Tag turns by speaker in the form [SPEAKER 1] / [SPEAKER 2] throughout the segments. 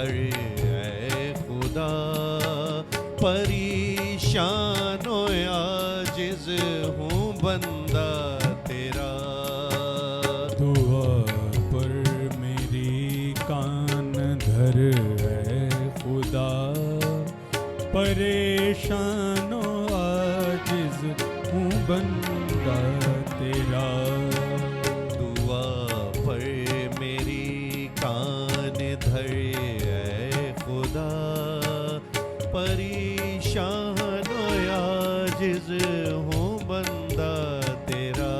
[SPEAKER 1] धर ऐ खुदा, परेशान हो आजिज़ हूँ बंदा तेरा।
[SPEAKER 2] दुआ पर मेरी कान धर ऐ खुदा, परेशान हो आजिज़ हूँ बंदा तेरा।
[SPEAKER 1] दुआ पर मेरी कान धर ऐ खुदा, परेशान हो आजिज़ हूँ बंदा तेरा।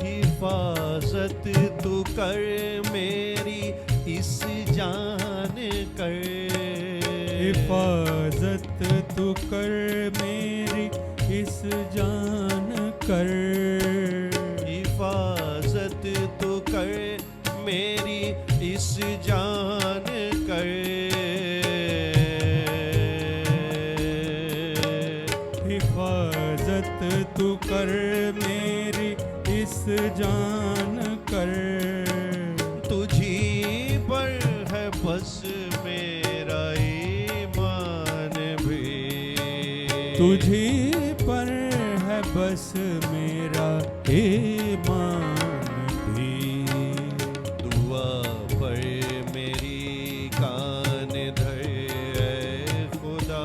[SPEAKER 1] हिफाजत तू कर मेरी इस जान कर,
[SPEAKER 2] हिफाजत तू कर मेरी इस जान कर।
[SPEAKER 1] हिफाजत तू कर मेरी इस जान कर।
[SPEAKER 2] हिफाजत तू कर मेरी इस जान कर।
[SPEAKER 1] तुझी पर है बस मेरा ईमान भी,
[SPEAKER 2] तुझी पर है बस मेरा ईमान भी।
[SPEAKER 1] दुआ पर मेरी कान धर ऐ खुदा,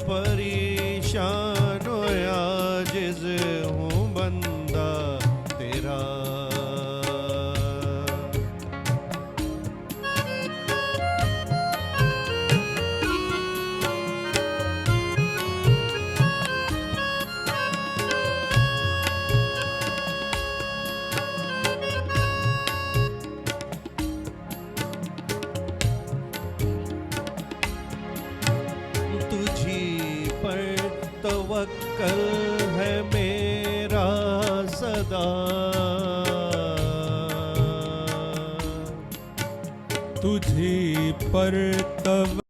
[SPEAKER 1] परेशान हो आजिज़ हूँ बंदा तेरा। तुझी पर तवक्कल है मेरा सदा,
[SPEAKER 2] तुझी पर तवक्कल